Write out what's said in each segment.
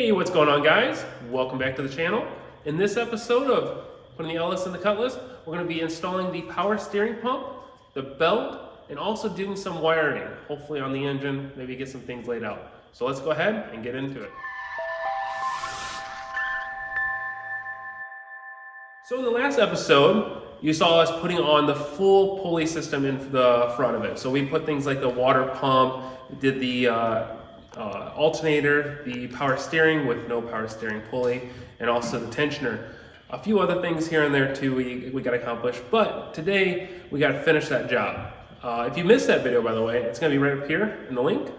Hey, what's going on, guys? Welcome back to the channel. In this episode of Putting the Ellis in the Cutlass, we're going to be installing the power steering pump, the belt, and also doing some wiring, hopefully on the engine, maybe get some things laid out. So let's go ahead and get into it. So in the last episode, you saw us putting on the full pulley system in the front of it. So we put things like the water pump, we did the alternator, the power steering with no power steering pulley, and also the tensioner. A few other things here and there too we got accomplished, but today we got to finish that job. If you missed that video, by the way, it's going to be right up here in the link.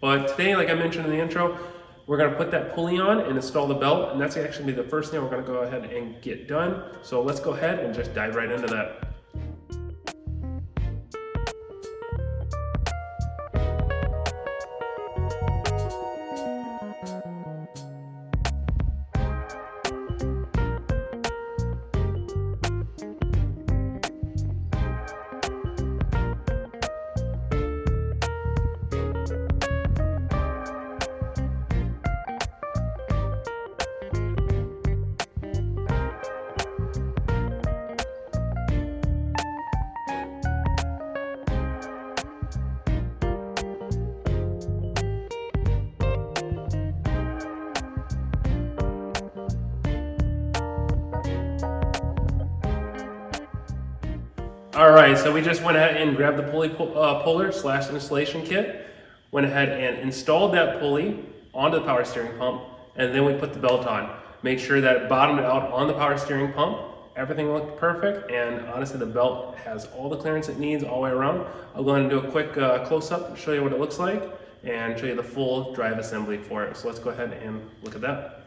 But today, like I mentioned in the intro, we're going to put that pulley on and install the belt, and that's actually the first thing we're going to go ahead and get done. So let's go ahead and just dive right into that. All right, so we just went ahead and grabbed the pulley puller / installation kit, went ahead and installed that pulley onto the power steering pump, and then we put the belt on. Make sure that it bottomed out on the power steering pump. Everything looked perfect, and honestly, the belt has all the clearance it needs all the way around. I'll go ahead and do a quick close-up and show you what it looks like, and show you the full drive assembly for it. So let's go ahead and look at that.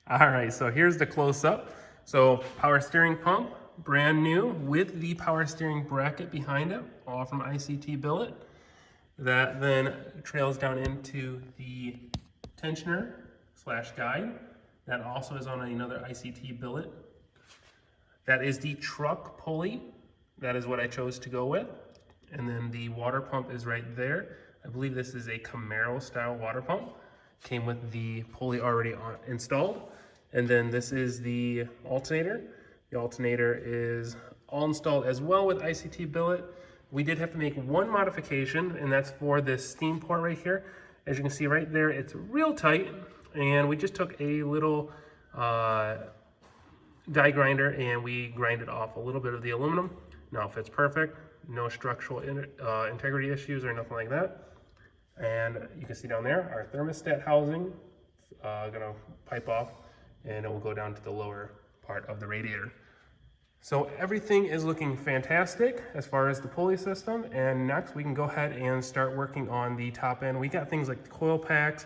All right, so here's the close-up. So power steering pump, brand new with the power steering bracket behind it, all from ICT Billet. That then trails down into the tensioner / guide. That also is on another ICT Billet. That is the truck pulley. That is what I chose to go with. And then the water pump is right there. I believe this is a Camaro style water pump. Came with the pulley already installed. And then this is the alternator. The alternator is all installed as well with ICT Billet. We did have to make one modification, and that's for this steam port right here. As you can see right there, it's real tight, and we just took a little die grinder and we grinded off a little bit of the aluminum. Now it fits perfect, no structural integrity issues or nothing like that. And you can see down there, our thermostat housing, gonna pipe off, and it will go down to the lower part of the radiator. So everything is looking fantastic as far as the pulley system, and next we can go ahead and start working on the top end. We got things like the coil packs,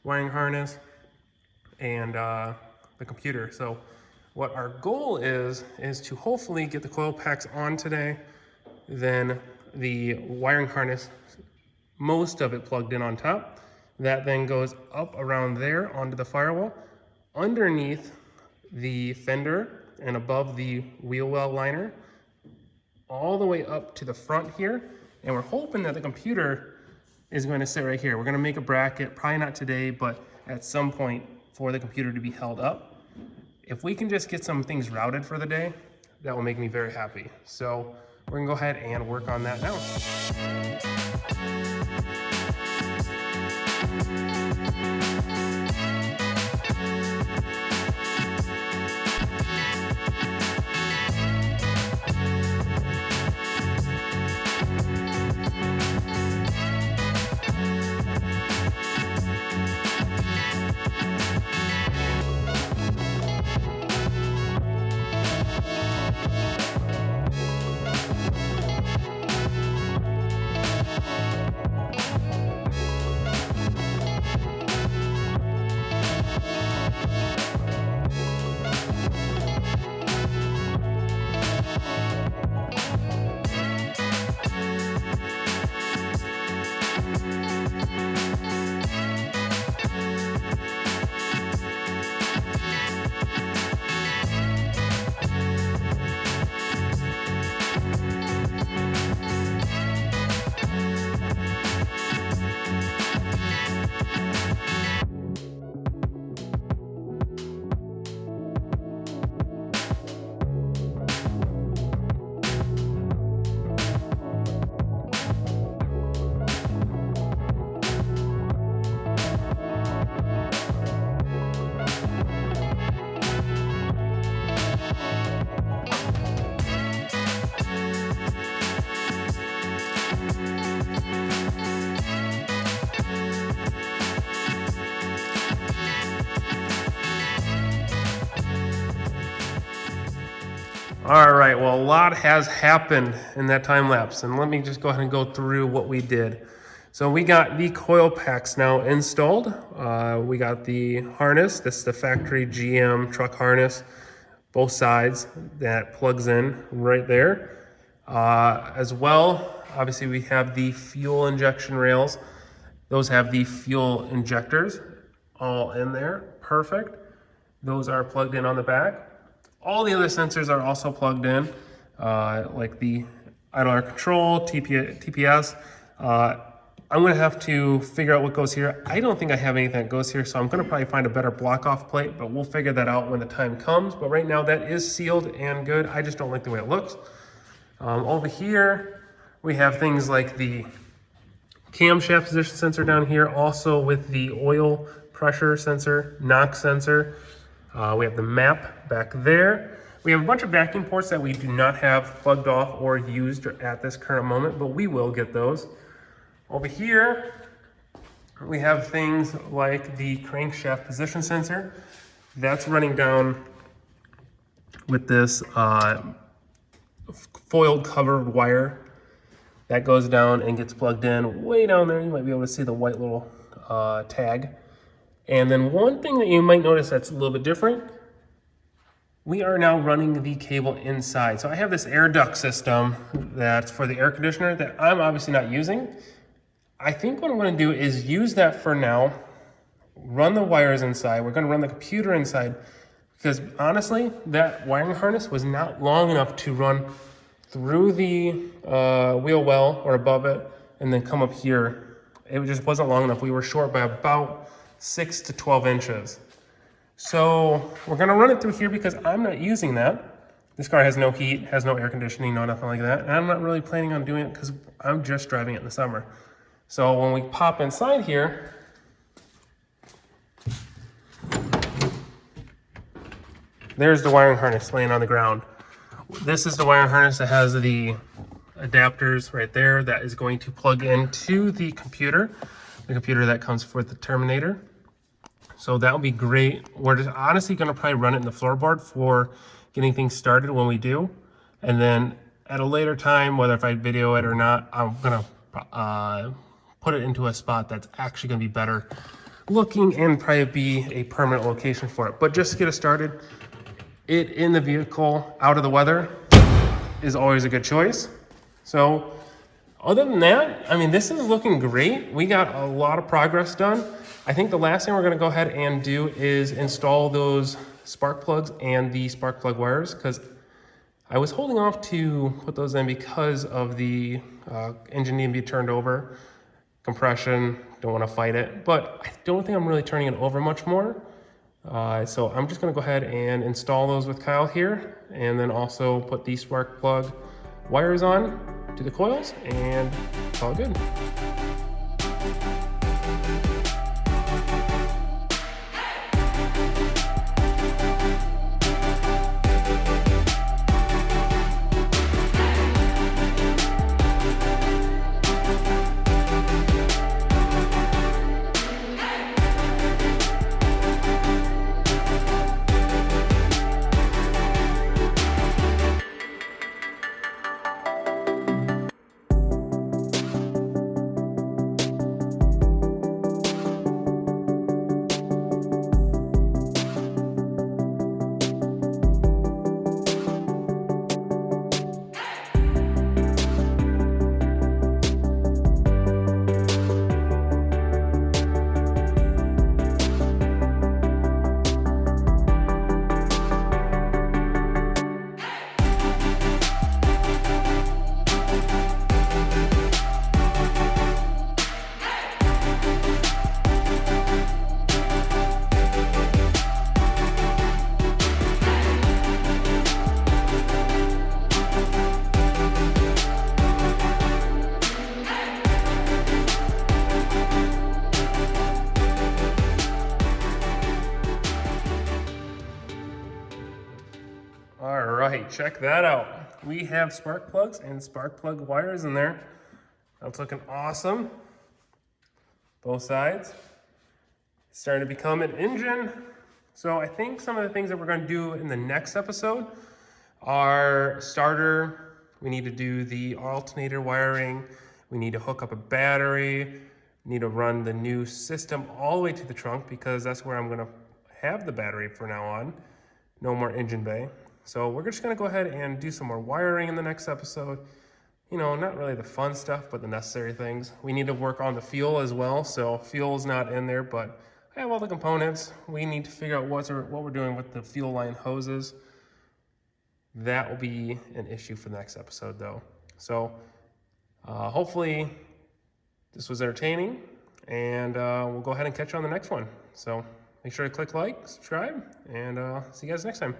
wiring harness, and the computer. So what our goal is to hopefully get the coil packs on today, then the wiring harness, most of it plugged in on top. That then goes up around there onto the firewall, underneath the fender and above the wheel well liner, all the way up to the front here. And we're hoping that the computer is going to sit right here. We're going to make a bracket, probably not today, but at some point for the computer to be held up. If we can just get some things routed for the day, that will make me very happy. So we're gonna go ahead and work on that now. All right, well, a lot has happened in that time lapse, and let me just go ahead and go through what we did. So we got the coil packs now installed. We got the harness. This is the factory GM truck harness, both sides, that plugs in right there. As well, obviously we have the fuel injection rails. Those have the fuel injectors all in there, perfect. Those are plugged in on the back. All the other sensors are also plugged in, like the idle air control, TPS. I'm gonna have to figure out what goes here. I don't think I have anything that goes here, so I'm gonna probably find a better block off plate, but we'll figure that out when the time comes. But right now that is sealed and good. I just don't like the way it looks. Over here, we have things like the camshaft position sensor down here, also with the oil pressure sensor, NOx sensor. We have the map back there. We have a bunch of vacuum ports that we do not have plugged off or used at this current moment, but we will get those. Over here, we have things like the crankshaft position sensor. That's running down with this foil covered wire that goes down and gets plugged in way down there. You might be able to see the white little tag. And then one thing that you might notice that's a little bit different, we are now running the cable inside. So I have this air duct system that's for the air conditioner that I'm obviously not using. I think what I'm gonna do is use that for now, run the wires inside. We're gonna run the computer inside because honestly, that wiring harness was not long enough to run through the wheel well or above it and then come up here. It just wasn't long enough. We were short by about 6 to 12 inches. So we're gonna run it through here because I'm not using that. This car has no heat, has no air conditioning, no nothing like that. And I'm not really planning on doing it because I'm just driving it in the summer. So when we pop inside here, there's the wiring harness laying on the ground. This is the wiring harness that has the adapters right there that is going to plug into the computer that comes with the Terminator. So that'll be great. We're just honestly gonna probably run it in the floorboard for getting things started when we do. And then at a later time, whether if I video it or not, I'm gonna put it into a spot that's actually gonna be better looking and probably be a permanent location for it. But just to get us started, it in the vehicle, out of the weather, is always a good choice. So other than that, I mean, this is looking great. We got a lot of progress done. I think the last thing we're gonna go ahead and do is install those spark plugs and the spark plug wires, because I was holding off to put those in because of the engine needing to be turned over, compression, don't wanna fight it, but I don't think I'm really turning it over much more. So I'm just gonna go ahead and install those with Kyle here, and then also put the spark plug wires on to the coils, and it's all good. All right, check that out. We have spark plugs and spark plug wires in there. That's looking awesome. Both sides. It's starting to become an engine. So I think some of the things that we're going to do in the next episode, Our starter, we need to do the alternator wiring. We need to hook up a battery. We need to run the new system all the way to the trunk because that's where I'm gonna have the battery from now on. No more engine bay. So we're just gonna go ahead and do some more wiring in the next episode. You know, not really the fun stuff, but the necessary things. We need to work on the fuel as well. So fuel's not in there, but I have all the components. We need to figure out what we're doing with the fuel line hoses. That will be an issue for the next episode though. So hopefully this was entertaining, and we'll go ahead and catch you on the next one. So make sure to click like, subscribe, and see you guys next time.